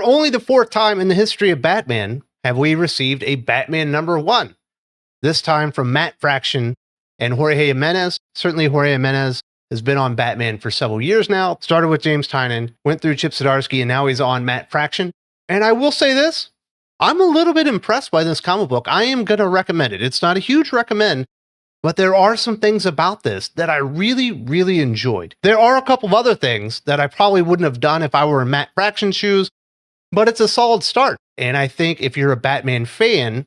For only the fourth time in the history of Batman have we received a Batman #1. This time from Matt Fraction and Jorge Jimenez. Certainly Jorge Jimenez has been on Batman for several years now. Started with James Tynion, went through Chip Zdarsky, and now he's on Matt Fraction. And I will say this, I'm a little bit impressed by this comic book. I am going to recommend it. It's not a huge recommend, but there are some things about this that I really, really enjoyed. There are a couple of other things that I probably wouldn't have done if I were in Matt Fraction's shoes, but it's a solid start. And I think if you're a Batman fan,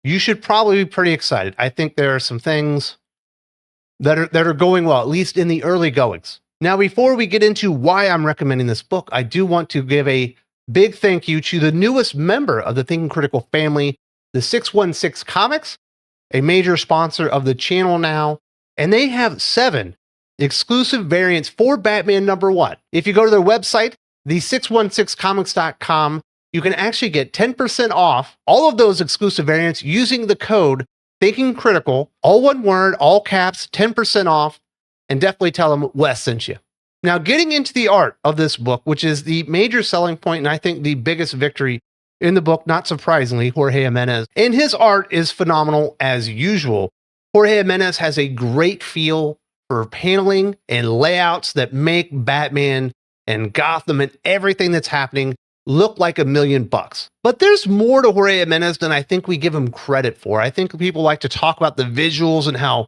you should probably be pretty excited. I think there are some things that are going well, at least in the early goings. Now, before we get into why I'm recommending this book, I do want to give a big thank you to the newest member of the Thinking Critical family, the 616 Comics, a major sponsor of the channel now, and they have 7 exclusive variants for Batman #1. If you go to their website, the616comics.com, you can actually get 10% off all of those exclusive variants using the code Thinking Critical, all one word, all caps, 10% off, and definitely tell them Wes sent you. Now, getting into the art of this book, which is the major selling point, and I think the biggest victory in the book, not surprisingly, Jorge Jimenez. And his art is phenomenal as usual. Jorge Jimenez has a great feel for paneling and layouts that make Batman and Gotham and everything that's happening look like $1,000,000. But there's more to Jorge Jimenez than I think we give him credit for. I think people like to talk about the visuals and how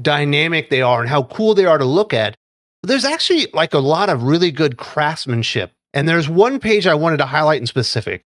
dynamic they are and how cool they are to look at. But there's actually like a lot of really good craftsmanship. And there's one page I wanted to highlight in specific.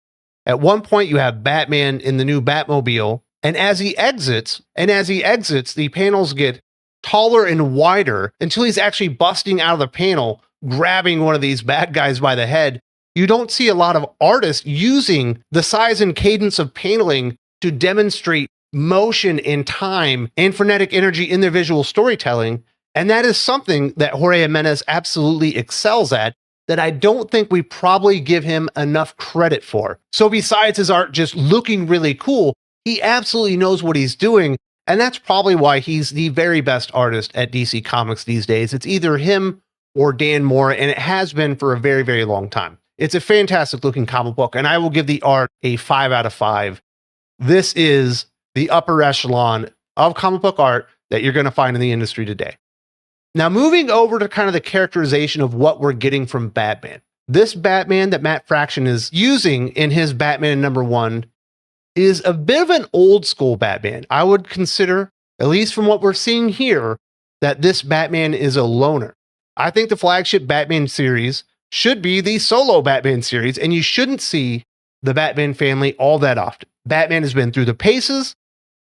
At one point, you have Batman in the new Batmobile, and as he exits, the panels get taller and wider until he's actually busting out of the panel, grabbing one of these bad guys by the head. You don't see a lot of artists using the size and cadence of paneling to demonstrate motion and time and frenetic energy in their visual storytelling. And that is something that Jorge Jimenez absolutely excels at, that I don't think we probably give him enough credit for. So besides his art just looking really cool, he absolutely knows what he's doing. And that's probably why he's the very best artist at DC Comics these days. It's either him or Dan Mora, and it has been for a very, very long time. It's a fantastic looking comic book, and I will give the art a 5 out of 5. This is the upper echelon of comic book art that you're going to find in the industry today. Now, moving over to kind of the characterization of what we're getting from Batman. This Batman that Matt Fraction is using in his Batman #1 is a bit of an old school Batman. I would consider, at least from what we're seeing here, that this Batman is a loner. I think the flagship Batman series should be the solo Batman series, and you shouldn't see the Batman family all that often. Batman has been through the paces,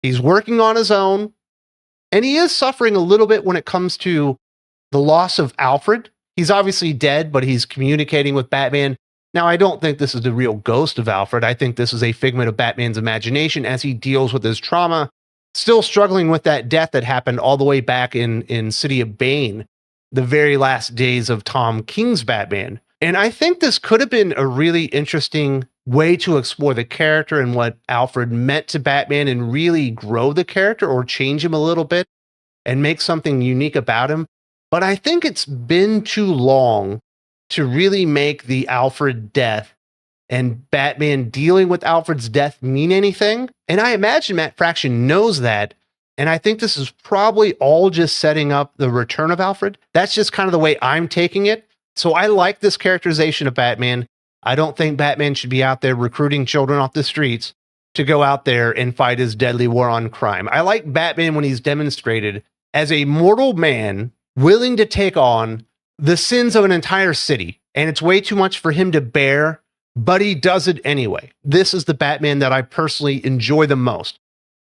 he's working on his own, and he is suffering a little bit when it comes to the loss of Alfred. He's obviously dead, but he's communicating with Batman. Now, I don't think this is the real ghost of Alfred. I think this is a figment of Batman's imagination as he deals with his trauma, still struggling with that death that happened all the way back in City of Bane, the very last days of Tom King's Batman. And I think this could have been a really interesting way to explore the character and what Alfred meant to Batman and really grow the character or change him a little bit and make something unique about him. But I think it's been too long to really make the Alfred death and Batman dealing with Alfred's death mean anything. And I imagine Matt Fraction knows that. And I think this is probably all just setting up the return of Alfred. That's just kind of the way I'm taking it. So I like this characterization of Batman. I don't think Batman should be out there recruiting children off the streets to go out there and fight his deadly war on crime. I like Batman when he's demonstrated as a mortal man willing to take on the sins of an entire city. And it's way too much for him to bear, but he does it anyway. This is the Batman that I personally enjoy the most.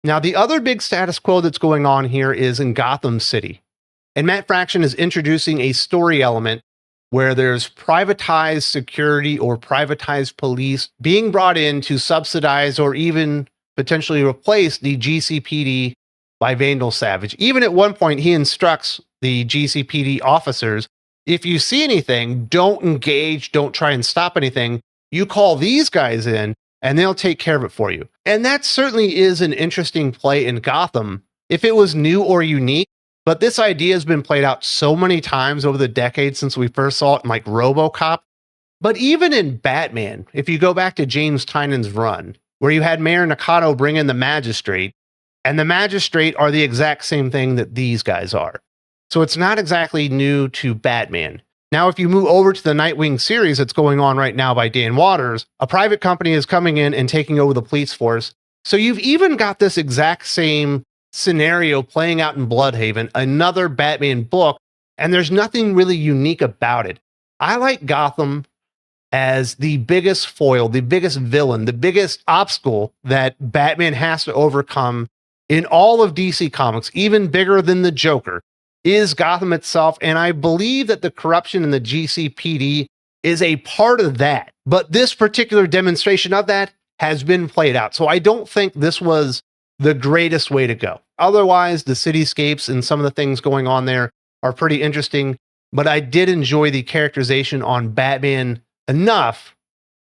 Now, the other big status quo that's going on here is in Gotham City. And Matt Fraction is introducing a story element where there's privatized security or privatized police being brought in to subsidize or even potentially replace the GCPD by Vandal Savage. Even at one point, he instructs the GCPD officers, if you see anything, don't engage, don't try and stop anything. You call these guys in and they'll take care of it for you. And that certainly is an interesting play in Gotham if it was new or unique. But this idea has been played out so many times over the decades since we first saw it in like RoboCop. But even in Batman, if you go back to James Tynion's run, where you had Mayor Nakano bring in the magistrate, and the magistrate are the exact same thing that these guys are. So it's not exactly new to Batman. Now, if you move over to the Nightwing series that's going on right now by Dan Waters, a private company is coming in and taking over the police force. So you've even got this exact same scenario playing out in Bloodhaven, another Batman book, and there's nothing really unique about it. I like Gotham as the biggest foil, the biggest villain, the biggest obstacle that Batman has to overcome in all of DC Comics, even bigger than the Joker, is Gotham itself. And I believe that the corruption in the GCPD is a part of that. But this particular demonstration of that has been played out. So I don't think this was the greatest way to go. Otherwise, the cityscapes and some of the things going on there are pretty interesting. But I did enjoy the characterization on Batman enough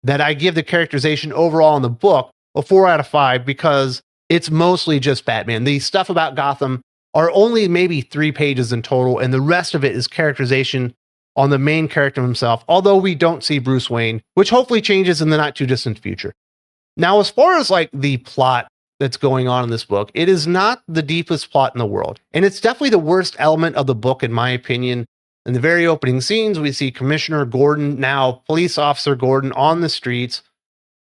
that I give the characterization overall in the book a 4 out of 5 because it's mostly just Batman. The stuff about Gotham are only maybe 3 pages in total, and the rest of it is characterization on the main character himself, although we don't see Bruce Wayne, which hopefully changes in the not too distant future. Now, as far as like the plot that's going on in this book, it is not the deepest plot in the world, and it's definitely the worst element of the book, in my opinion. In the very opening scenes, we see Commissioner Gordon, now Police Officer Gordon, on the streets.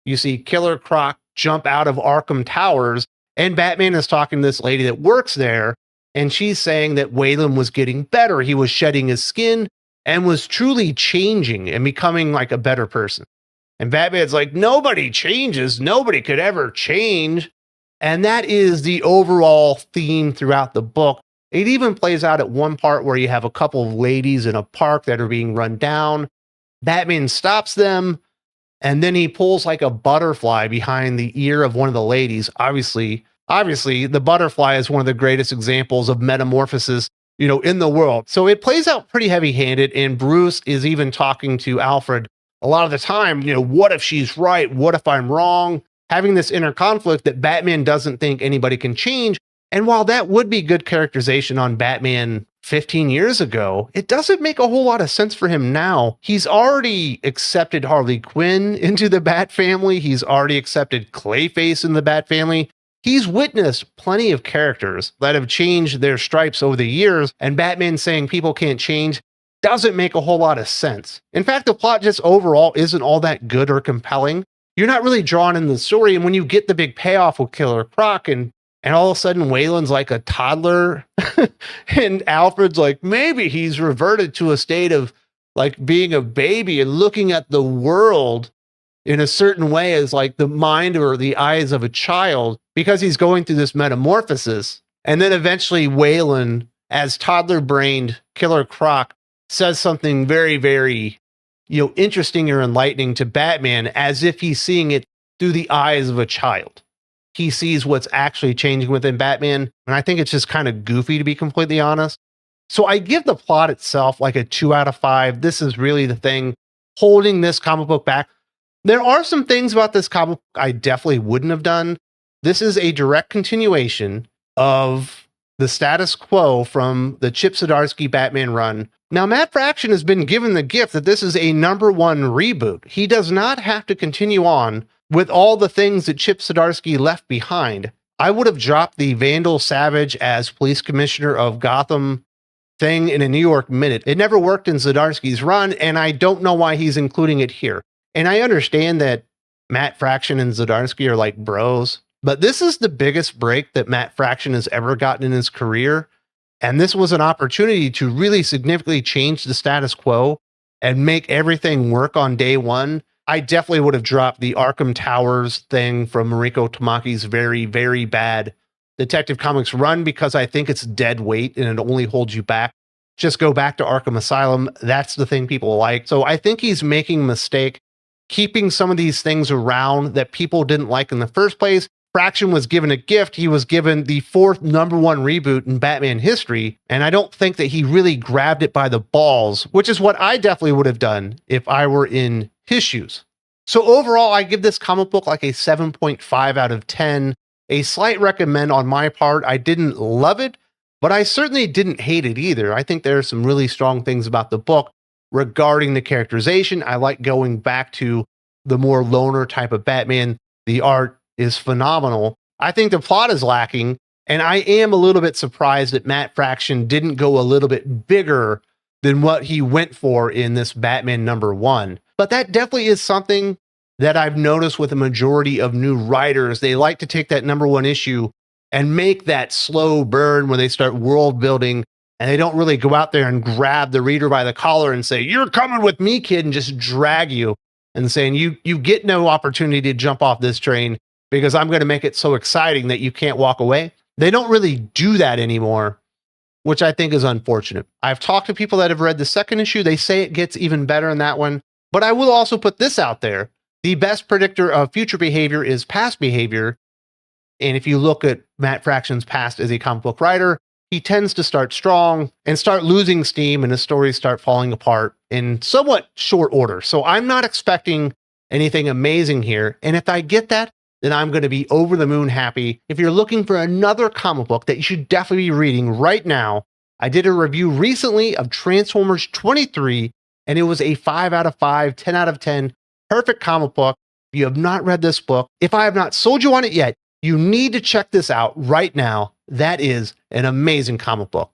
You see Killer Croc jump out of Arkham Towers, and Batman is talking to this lady that works there, and she's saying that Wayland was getting better. He was shedding his skin and was truly changing and becoming like a better person. And Batman's like, nobody changes. Nobody could ever change. And that is the overall theme throughout the book. It even plays out at one part where you have a couple of ladies in a park that are being run down. Batman stops them, and then he pulls like a butterfly behind the ear of one of the ladies. Obviously, the butterfly is one of the greatest examples of metamorphosis, in the world. So it plays out pretty heavy-handed, and Bruce is even talking to Alfred a lot of the time, what if she's right? What if I'm wrong? Having this inner conflict that Batman doesn't think anybody can change. And while that would be good characterization on Batman 15 years ago, it doesn't make a whole lot of sense for him now. He's already accepted Harley Quinn into the Bat family. He's already accepted Clayface in the Bat family. He's witnessed plenty of characters that have changed their stripes over the years, and Batman saying people can't change doesn't make a whole lot of sense. In fact, the plot just overall isn't all that good or compelling. You're not really drawn in the story, and when you get the big payoff with Killer Croc and all of a sudden Wayland's like a toddler and Alfred's like, maybe he's reverted to a state of like being a baby and looking at the world in a certain way as like the mind or the eyes of a child because he's going through this metamorphosis. And then eventually Wayland, as toddler-brained Killer Croc, says something very, very, interesting or enlightening to Batman as if he's seeing it through the eyes of a child. He sees what's actually changing within Batman. And I think it's just kind of goofy, to be completely honest. So I give the plot itself like a 2 out of 5. This is really the thing holding this comic book back. There are some things about this comic book I definitely wouldn't have done. This is a direct continuation of the status quo from the Chip Zdarsky Batman run. Now, Matt Fraction has been given the gift that this is a #1 reboot. He does not have to continue on with all the things that Chip Zdarsky left behind. I would have dropped the Vandal Savage as police commissioner of Gotham thing in a New York minute. It never worked in Zdarsky's run, and I don't know why he's including it here. And I understand that Matt Fraction and Zdarsky are like bros, but this is the biggest break that Matt Fraction has ever gotten in his career. And this was an opportunity to really significantly change the status quo and make everything work on day one. I definitely would have dropped the Arkham Towers thing from Mariko Tamaki's very, very bad Detective Comics run because I think it's dead weight and it only holds you back. Just go back to Arkham Asylum. That's the thing people like. So I think he's making a mistake keeping some of these things around that people didn't like in the first place. Fraction was given a gift. He was given the 4th #1 reboot in Batman history, and I don't think that he really grabbed it by the balls, which is what I definitely would have done if I were in his shoes. So overall, I give this comic book like a 7.5 out of 10, a slight recommend on my part. I didn't love it, but I certainly didn't hate it either. I think there are some really strong things about the book. regarding the characterization. I like going back to the more loner type of Batman. The art is phenomenal. I think the plot is lacking, and I am a little bit surprised that Matt Fraction didn't go a little bit bigger than what he went for in this Batman #1. But that definitely is something that I've noticed with a majority of new writers. They like to take that #1 issue and make that slow burn when they start world building, and they don't really go out there and grab the reader by the collar and say, "You're coming with me, kid," and just drag you and saying, you get no opportunity to jump off this train because I'm going to make it so exciting that you can't walk away. They don't really do that anymore, which I think is unfortunate. I've talked to people that have read the second issue. They say it gets even better in that one. But I will also put this out there. The best predictor of future behavior is past behavior. And if you look at Matt Fraction's past as a comic book writer, he tends to start strong and start losing steam, and his stories start falling apart in somewhat short order. So I'm not expecting anything amazing here. And if I get that, then I'm going to be over the moon happy. If you're looking for another comic book that you should definitely be reading right now, I did a review recently of Transformers 23, and it was a 5 out of 5, 10 out of 10, perfect comic book. If you have not read this book, if I have not sold you on it yet, you need to check this out right now. That is an amazing comic book.